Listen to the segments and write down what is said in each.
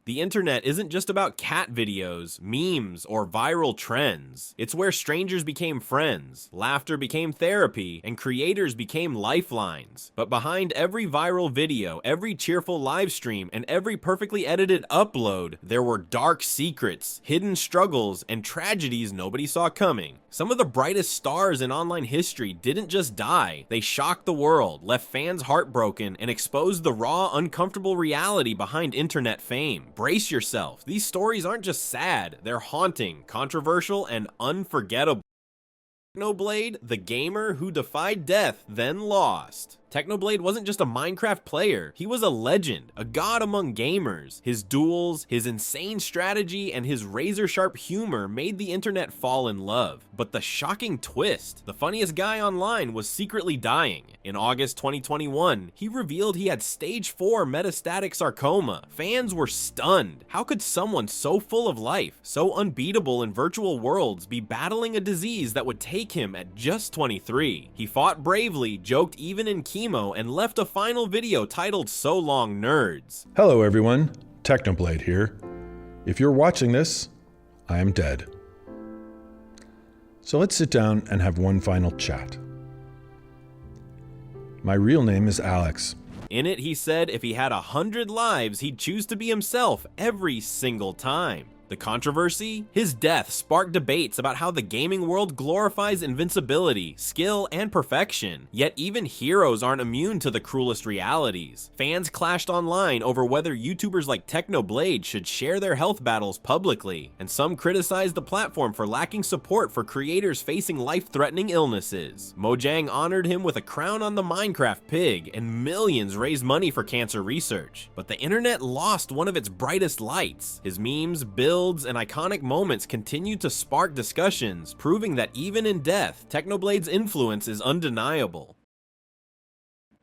The internet isn't just about cat videos, memes, or viral trends. It's where strangers became friends, laughter became therapy, and creators became lifelines. But behind every viral video, every cheerful live stream, and every perfectly edited upload, there were dark secrets, hidden struggles, and tragedies nobody saw coming. Some of the brightest stars in online history didn't just die, they shocked the world, left fans heartbroken, and exposed the raw, uncomfortable reality behind internet fame. Brace yourself, these stories aren't just sad, they're haunting, controversial, and unforgettable. Technoblade, the gamer who defied death, then lost. Technoblade wasn't just a Minecraft player, he was a legend, a god among gamers. His duels, his insane strategy, and his razor-sharp humor made the internet fall in love. But the shocking twist, the funniest guy online was secretly dying. In August 2021, he revealed he had stage 4 metastatic sarcoma. Fans were stunned. How could someone so full of life, so unbeatable in virtual worlds, be battling a disease that would take him at just 23? He fought bravely, joked even in chemo, and left a final video titled "So Long Nerds." Hello everyone, Technoblade here. If you're watching this, I am dead. So let's sit down and have one final chat. My real name is Alex. In it, he said if he had 100 lives, he'd choose to be himself every single time. The controversy? His death sparked debates about how the gaming world glorifies invincibility, skill, and perfection. Yet even heroes aren't immune to the cruelest realities. Fans clashed online over whether YouTubers like Technoblade should share their health battles publicly, and some criticized the platform for lacking support for creators facing life-threatening illnesses. Mojang honored him with a crown on the Minecraft pig, and millions raised money for cancer research. But the internet lost one of its brightest lights. His memes, builds, and iconic moments continue to spark discussions, proving that even in death, Technoblade's influence is undeniable.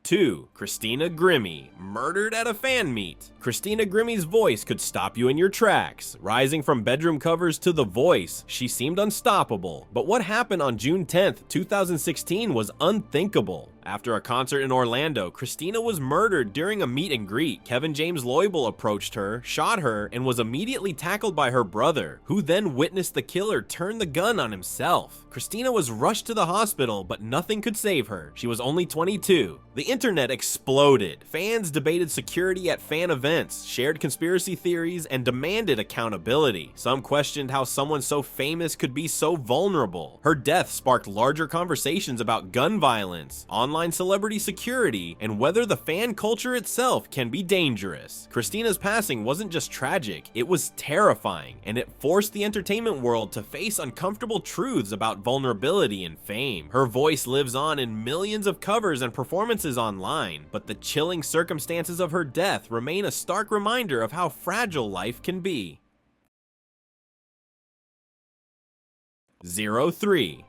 2. Christina Grimmie, murdered at a fan meet. Christina Grimmie's voice could stop you in your tracks. Rising from bedroom covers to The Voice, she seemed unstoppable. But what happened on June 10th, 2016 was unthinkable. After a concert in Orlando, Christina was murdered during a meet and greet. Kevin James Loibel approached her, shot her, and was immediately tackled by her brother, who then witnessed the killer turn the gun on himself. Christina was rushed to the hospital, but nothing could save her. She was only 22. The internet exploded. Fans debated security at fan events, shared conspiracy theories, and demanded accountability. Some questioned how someone so famous could be so vulnerable. Her death sparked larger conversations about gun violence, online celebrity security, and whether the fan culture itself can be dangerous. Christina's passing wasn't just tragic, it was terrifying, and it forced the entertainment world to face uncomfortable truths about vulnerability and fame. Her voice lives on in millions of covers and performances online, but the chilling circumstances of her death remain a stark reminder of how fragile life can be. 03.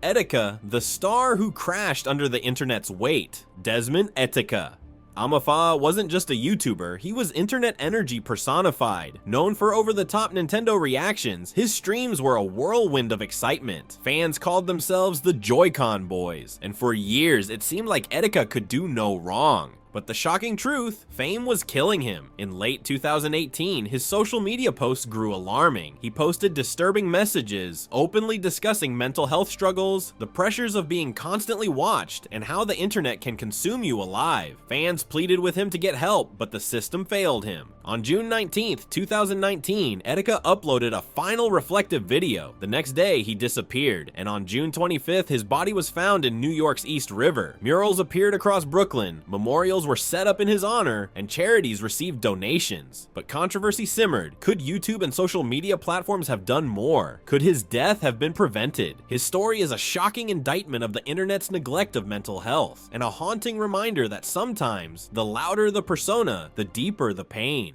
Etika, the star who crashed under the internet's weight. Desmond Etika. Amafa wasn't just a YouTuber, he was internet energy personified. Known for over-the-top Nintendo reactions, his streams were a whirlwind of excitement. Fans called themselves the Joy-Con Boys, and for years it seemed like Etika could do no wrong. But the shocking truth, fame was killing him. In late 2018, his social media posts grew alarming. He posted disturbing messages, openly discussing mental health struggles, the pressures of being constantly watched, and how the internet can consume you alive. Fans pleaded with him to get help, but the system failed him. On June 19th, 2019, Etika uploaded a final reflective video. The next day, he disappeared, and on June 25th, his body was found in New York's East River. Murals appeared across Brooklyn, memorials were set up in his honor, and charities received donations. But controversy simmered. Could YouTube and social media platforms have done more? Could his death have been prevented? His story is a shocking indictment of the internet's neglect of mental health, and a haunting reminder that sometimes, the louder the persona, the deeper the pain.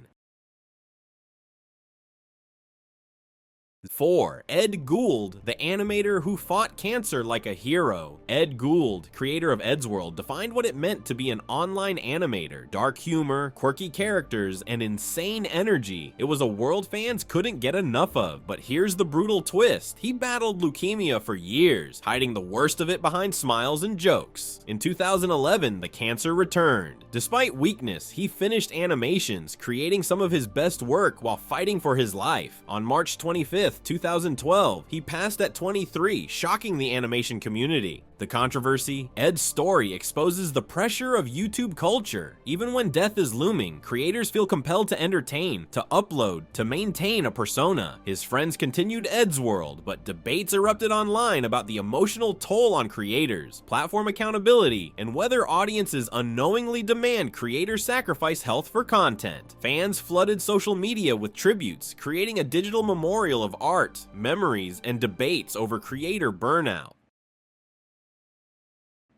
4. Edd Gould, the animator who fought cancer like a hero. Edd Gould, creator of Edd's World, defined what it meant to be an online animator. Dark humor, quirky characters, and insane energy. It was a world fans couldn't get enough of, but here's the brutal twist. He battled leukemia for years, hiding the worst of it behind smiles and jokes. In 2011, the cancer returned. Despite weakness, he finished animations, creating some of his best work while fighting for his life. On March 25th, 2012, he passed at 23, shocking the animation community. The controversy? Edd's story exposes the pressure of YouTube culture. Even when death is looming, creators feel compelled to entertain, to upload, to maintain a persona. His friends continued Edd's World, but debates erupted online about the emotional toll on creators, platform accountability, and whether audiences unknowingly demand creators sacrifice health for content. Fans flooded social media with tributes, creating a digital memorial of art, memories, and debates over creator burnout.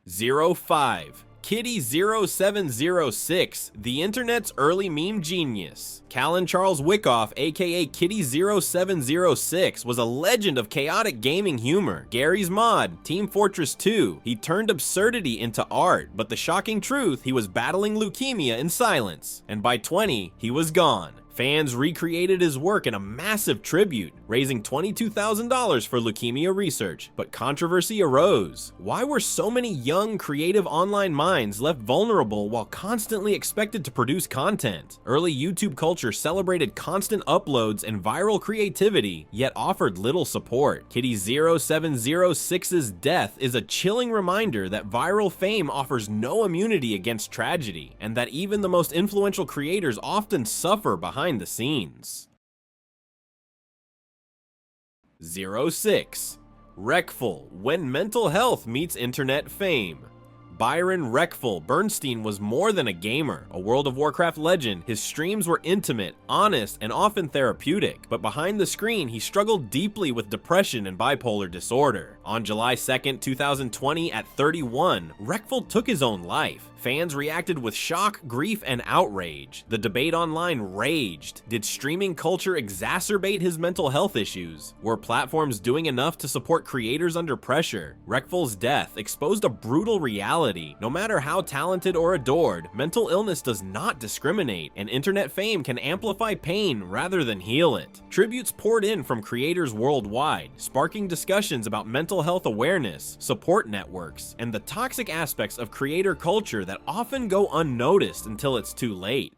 5. Kitty0706, the internet's early meme genius. Callan Charles Wyckoff, aka Kitty0706, was a legend of chaotic gaming humor. Gary's Mod, Team Fortress 2, he turned absurdity into art, but the shocking truth, he was battling leukemia in silence. And by 20, he was gone. Fans recreated his work in a massive tribute, raising $22,000 for leukemia research, but controversy arose. Why were so many young, creative online minds left vulnerable while constantly expected to produce content? Early YouTube culture celebrated constant uploads and viral creativity, yet offered little support. Kitty0706's death is a chilling reminder that viral fame offers no immunity against tragedy, and that even the most influential creators often suffer behind the scenes. 6. Reckful, when mental health meets internet fame. Byron Reckful Bernstein was more than a gamer. A World of Warcraft legend, his streams were intimate, honest, and often therapeutic, but behind the screen he struggled deeply with depression and bipolar disorder. On July 2nd, 2020, at 31, Reckful took his own life. Fans reacted with shock, grief, and outrage. The debate online raged. Did streaming culture exacerbate his mental health issues? Were platforms doing enough to support creators under pressure? Reckful's death exposed a brutal reality. No matter how talented or adored, mental illness does not discriminate, and internet fame can amplify pain rather than heal it. Tributes poured in from creators worldwide, sparking discussions about mental health awareness, support networks, and the toxic aspects of creator culture that often go unnoticed until it's too late.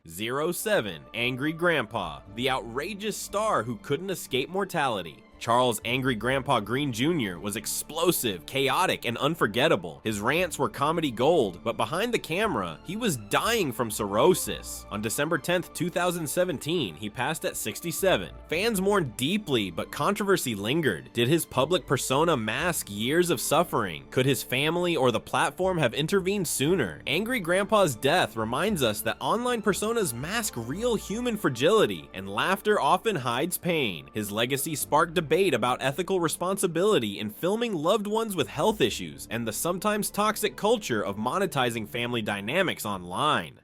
7. Angry Grandpa, the outrageous star who couldn't escape mortality. Charles Angry Grandpa Green Jr. was explosive, chaotic, and unforgettable. His rants were comedy gold, but behind the camera, he was dying from cirrhosis. On December 10th, 2017, he passed at 67. Fans mourned deeply, but controversy lingered. Did his public persona mask years of suffering? Could his family or the platform have intervened sooner? Angry Grandpa's death reminds us that online personas mask real human fragility, and laughter often hides pain. His legacy sparked debate about ethical responsibility in filming loved ones with health issues and the sometimes toxic culture of monetizing family dynamics online.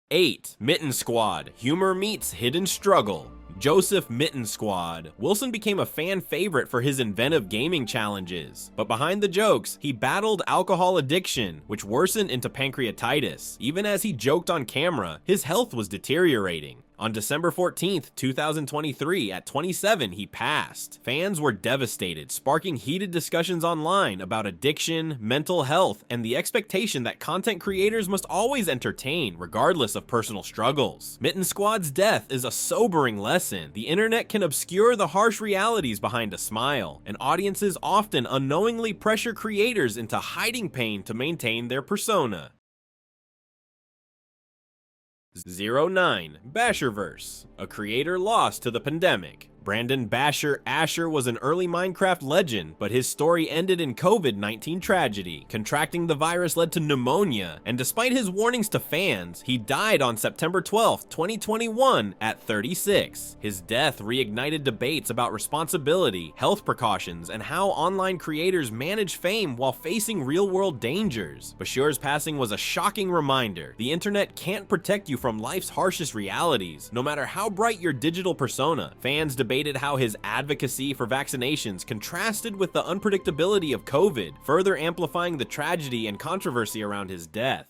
8. Mitten Squad, humor meets hidden struggle. Joseph Mitten Squad. Wilson became a fan favorite for his inventive gaming challenges, but behind the jokes, he battled alcohol addiction, which worsened into pancreatitis. Even as he joked on camera, his health was deteriorating. On December 14th, 2023, at 27, he passed. Fans were devastated, sparking heated discussions online about addiction, mental health, and the expectation that content creators must always entertain, regardless of personal struggles. Mitten Squad's death is a sobering lesson. The internet can obscure the harsh realities behind a smile, and audiences often unknowingly pressure creators into hiding pain to maintain their persona. 9. Basherverse, a creator lost to the pandemic. Brandon Basher Asher was an early Minecraft legend, but his story ended in COVID-19 tragedy. Contracting the virus led to pneumonia, and despite his warnings to fans, he died on September 12, 2021 at 36. His death reignited debates about responsibility, health precautions, and how online creators manage fame while facing real-world dangers. Basher's passing was a shocking reminder. The internet can't protect you from life's harshest realities, no matter how bright your digital persona. Fans debated how his advocacy for vaccinations contrasted with the unpredictability of COVID, further amplifying the tragedy and controversy around his death.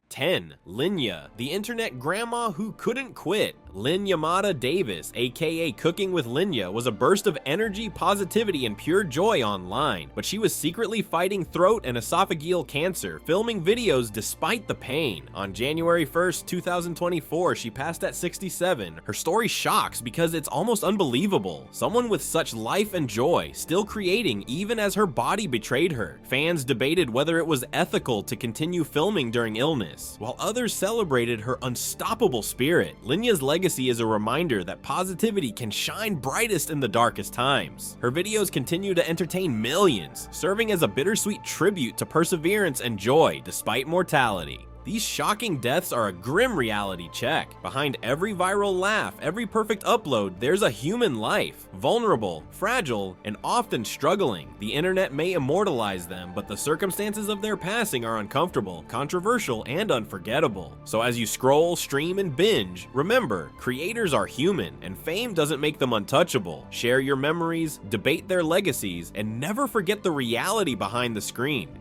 10. Lynja, the internet grandma who couldn't quit. Lynja Davis, aka Cooking with Lynja, was a burst of energy, positivity, and pure joy online, but she was secretly fighting throat and esophageal cancer, filming videos despite the pain. On January 1st, 2024, she passed at 67. Her story shocks because it's almost unbelievable. Someone with such life and joy, still creating even as her body betrayed her. Fans debated whether it was ethical to continue filming during illness, while others celebrated her unstoppable spirit. Lynja's legacy is a reminder that positivity can shine brightest in the darkest times. Her videos continue to entertain millions, serving as a bittersweet tribute to perseverance and joy despite mortality. These shocking deaths are a grim reality check. Behind every viral laugh, every perfect upload, there's a human life. Vulnerable, fragile, and often struggling. The internet may immortalize them, but the circumstances of their passing are uncomfortable, controversial, and unforgettable. So as you scroll, stream, and binge, remember, creators are human, and fame doesn't make them untouchable. Share your memories, debate their legacies, and never forget the reality behind the screen.